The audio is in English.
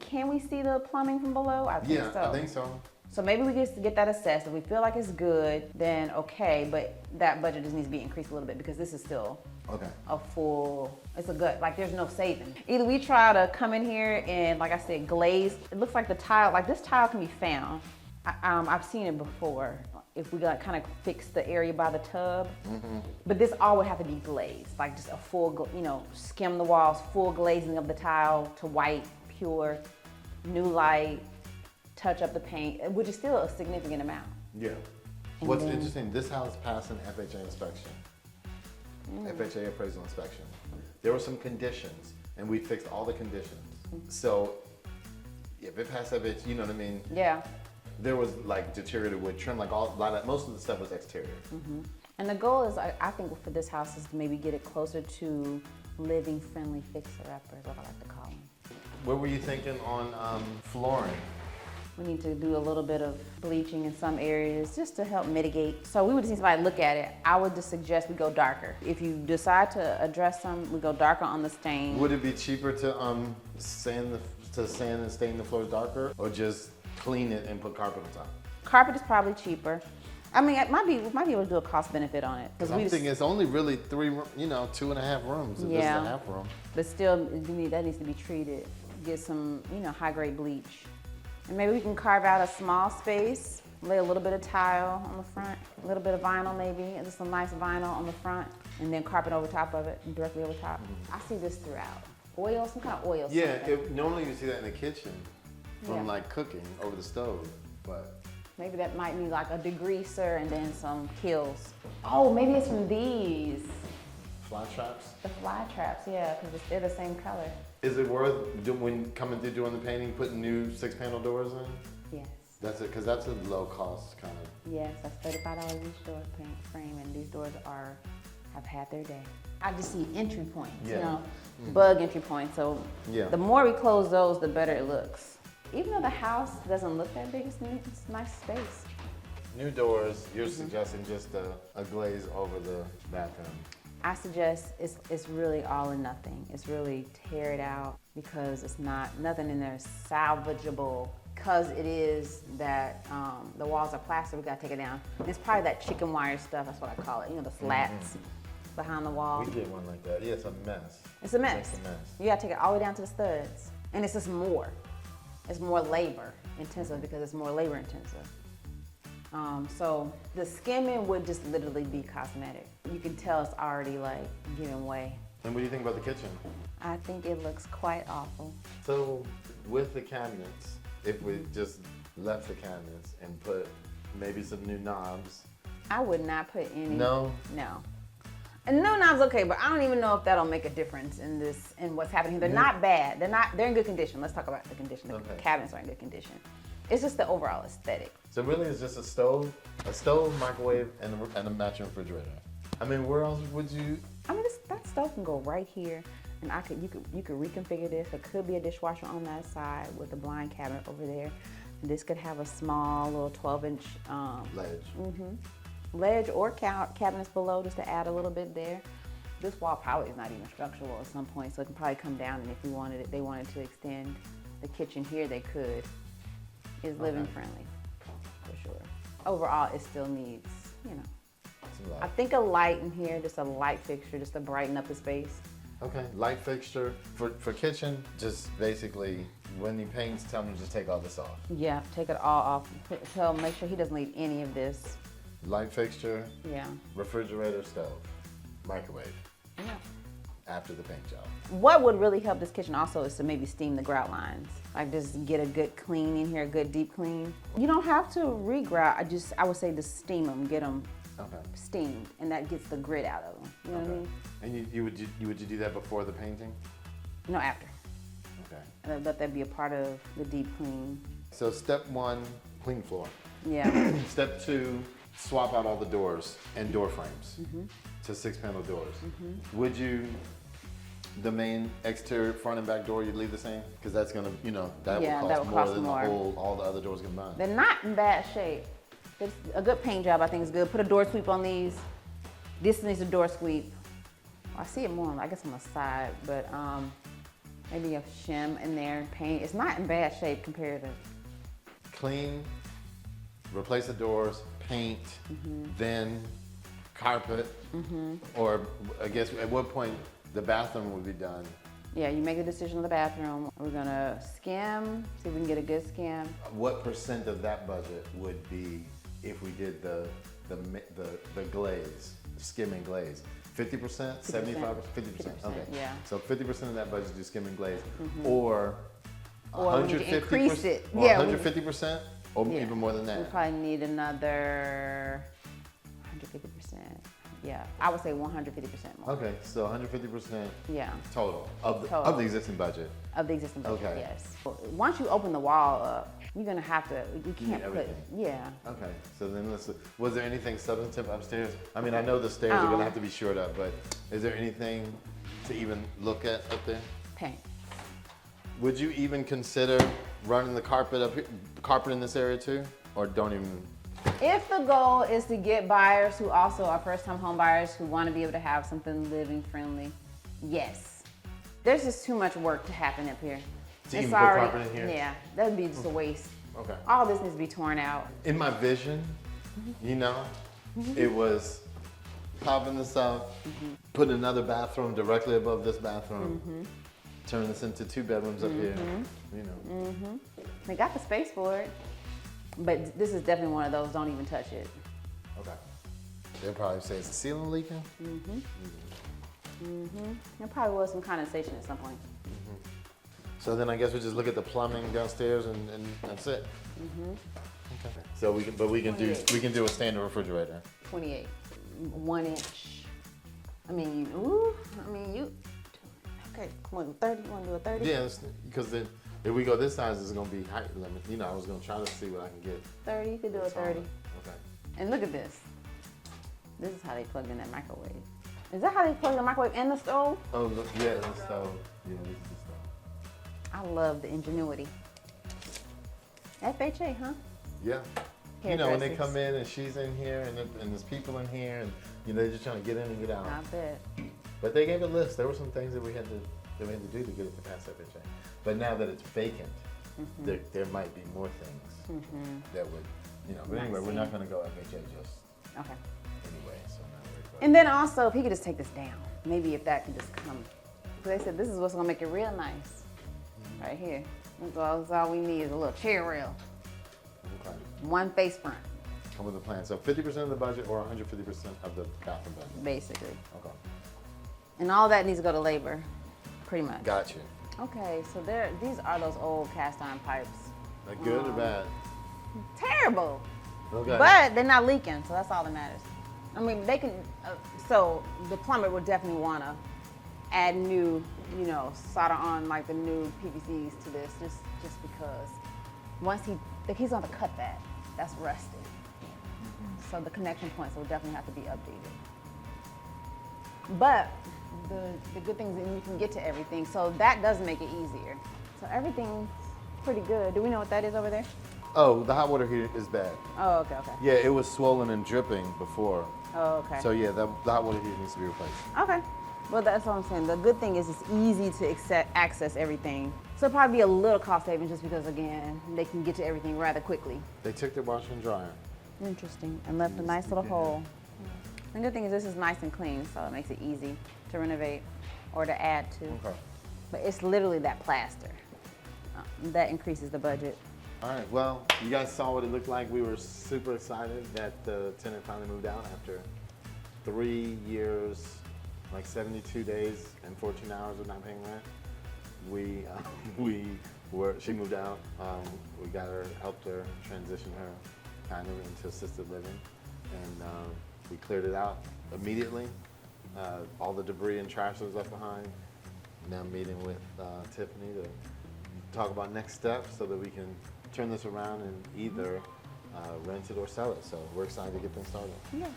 can we see the plumbing from below? I think so. I think so. So maybe we get that assessed. If we feel like it's good, then okay, but that budget just needs to be increased a little bit because this is still it's a good, like there's no saving. Either we try to come in here and, like I said, glaze. It looks like the tile, like this tile can be found. I've seen it before. If we got kind of fix the area by the tub, but this all would have to be glazed, like just a full, skim the walls, full glazing of the tile to white, pure, new light, touch up the paint, which is still a significant amount. Yeah. And What's then, interesting, this house passed an FHA inspection, FHA appraisal inspection. There were some conditions, and we fixed all the conditions. So if it passed FHA, you know what I mean? Yeah. There was like deteriorated wood trim, most of the stuff was exterior. And the goal is, I think for this house is to maybe get it closer to living friendly fixer-uppers, what I like to call them. What were you thinking on flooring? We need to do a little bit of bleaching in some areas just to help mitigate. So we would just need somebody to look at it. I would just suggest we go darker. If you decide to address some, we go darker on the stain. Would it be cheaper to sand and stain the floors darker, or just clean it and put carpet on top? Carpet is probably cheaper. I mean, we might be able to do a cost benefit on it. Because I'm thinking it's only really 2.5 rooms. If Yeah. This is a half room. But still, that needs to be treated. Get some, high grade bleach. And maybe we can carve out a small space, lay a little bit of tile on the front, a little bit of vinyl maybe, and just some nice vinyl on the front, and then carpet over top of it, directly over top. I see this throughout. Oil, some kind of oil. Yeah, normally you see that in the kitchen from like cooking over the stove, but. Maybe that might be like a degreaser and then some kills. Oh, maybe it's from these. Fly traps? The fly traps, yeah, because they're the same color. Is it worth, when coming through doing the painting, putting new 6-panel doors in? Yes. That's it, because that's a low cost kind of. Yes, that's $35 each door frame, and these doors have had their day. I just see entry points, bug entry points. So the more we close those, the better it looks. Even though the house doesn't look that big, it's a nice space. New doors, you're suggesting just a glaze over the bathroom. I suggest it's really all or nothing. It's really tear it out because it's nothing in there is salvageable. Because it is that the walls are plaster, we gotta take it down. And it's probably that chicken wire stuff, that's what I call it, the slats behind the wall. We did one like that. Yeah, it's a mess. It's a mess. You gotta take it all the way down to the studs. And it's just more. It's more labor intensive because it's more labor intensive. So the skimming would just literally be cosmetic. You can tell it's already like giving way. And what do you think about the kitchen? I think it looks quite awful. So with the cabinets, if we just left the cabinets and put maybe some new knobs. I would not put any. No? No. And no knobs, okay, but I don't even know if that'll make a difference in what's happening. They're not bad. They're in good condition. Let's talk about the condition. The cabinets are in good condition. It's just the overall aesthetic. So really it's just a stove, microwave, and a matching refrigerator. I mean, where else would you? I mean, that stove can go right here, and you could reconfigure this. There could be a dishwasher on that side with a blind cabinet over there. And this could have a small little 12-inch ledge. Ledge or cabinets below just to add a little bit there. This wall probably is not even structural at some point, so it can probably come down, and if they wanted to extend the kitchen here, they could. It's living friendly, for sure. Overall, it still needs, I think a light in here, just a light fixture, just to brighten up the space. Okay, light fixture. For kitchen, just basically, when he paints, tell him to just take all this off. Yeah, take it all off. Tell him, make sure he doesn't leave any of this. Light fixture. Yeah. Refrigerator, stove, microwave. Yeah. After the paint job. What would really help this kitchen also is to maybe steam the grout lines. Like just get a good clean in here, a good deep clean. You don't have to re-grout. I would say just steam them, get them steamed, and that gets the grit out of them. You know what I mean? And would you do that before the painting? No, after. Okay. And let that be a part of the deep clean. So step 1, clean floor. Yeah. Step 2, swap out all the doors and door frames to 6-panel doors. Would you, the main exterior front and back door, you'd leave the same? Because that's gonna, that would cost more than all the other doors combined. They're not in bad shape. It's a good paint job, I think, is good. Put a door sweep on these. This needs a door sweep. I see it more, I guess, on the side, but Maybe a shim in there, paint. It's not in bad shape compared to. Clean, replace the doors, paint, then carpet, or I guess at what point the bathroom would be done. Yeah, you make a decision on the bathroom. We're gonna skim, see if we can get a good skim. What percent of that budget would be if we did the glaze, skim and glaze? 50%, 75%, 50%. Okay. Yeah. So 50% of that budget is skim and glaze, or Or we need to 150%, increase it. or Yeah, 150%, or Yeah. even more than We that. probably need another 150%. Yeah, I would say 150% more. Okay, so 150% Yeah, total of the Total. existing budget. of the existing budget, Okay. yes. Once you open the wall up, you're gonna have to, you can't put, everything. yeah. Okay, so then was there anything substantive upstairs? I mean, I know the stairs are gonna have to be shored up, but is there anything to even look at up there? Paint. Would you even consider running the carpet up here, carpet in this area too? Or don't even? If the goal is to get buyers who also are first-time home buyers who want to be able to have something living friendly, yes. There's just too much work to happen up here. To even put carpet in here? Yeah, that'd be just a waste. Okay. All this needs to be torn out. In my vision, you know, it was popping this out, putting another bathroom directly above this bathroom, turn this into 2 bedrooms up here, you know. They got the space for it, but this is definitely one of those, don't even touch it. Okay. They'll probably say, is the ceiling leaking? There probably was some condensation at some point. So then I guess we just look at the plumbing downstairs and that's it. Okay. So we can do a standard refrigerator. 28, 1 inch. Okay, come on, 30, you wanna do a 30? Yeah, because then if we go this size, it's gonna be height limit. You know, I was gonna try to see what I can get. 30, you could do a 30. Okay. And look at this. This is how they plugged in that microwave. Is that how they plug the microwave and the stove? Oh, look, yeah, the stove. Yeah, this is the stove. I love the ingenuity. FHA, huh? Yeah. You know, when they Hairdressers. come in and she's in here and there's people in here and you know they're just trying to get in and get out. I bet. But they gave a list. There were some things that we had to do to get it to pass FHA. But now that it's vacant, there might be more things that would, you know. But Might anyway, we're see. not going to go FHA just Okay. anyway. So now we're And then also, if he could just take this down, maybe if that could just come. Because they said this is what's gonna make it real nice. Right here. That's all we need is a little chair rail. okay. One face front, Come with a plan. So 50% of the budget or 150% of the bathroom budget. basically. Okay. And all that needs to go to labor, pretty much. Got you. Okay, so these are those old cast iron pipes. Like good or bad? Terrible. Okay. But they're not leaking, so that's all that matters. I mean, they can, so the plumber would definitely want to add new, solder on like the new PVCs to this, just because once he's going to cut that, that's rusted. So the connection points will definitely have to be updated. But the good thing is that you can get to everything, so that does make it easier. So everything's pretty good. Do we know what that is over there? Oh, the hot water heater is bad. Oh, okay, okay. Yeah, it was swollen and dripping before. Oh, okay. So yeah, the hot water heater needs to be replaced. Okay. Well, that's what I'm saying. The good thing is it's easy to access everything. So it'll probably be a little cost saving just because, again, they can get to everything rather quickly. They took the washer and dryer. Interesting. And left a nice little hole. The good thing is this is nice and clean, so it makes it easy to renovate or to add to. Okay. But it's literally that plaster. That increases the budget. All right, well, you guys saw what it looked like. We were super excited that the tenant finally moved out after 3 years, like 72 days and 14 hours of not paying rent. She moved out. We helped her transition her kind of into assisted living, and we cleared it out immediately. All the debris and trash was left behind. Now I'm meeting with Tiffany to talk about next steps so that we can turn this around and either rent it or sell it. So we're excited to get things started. Yes.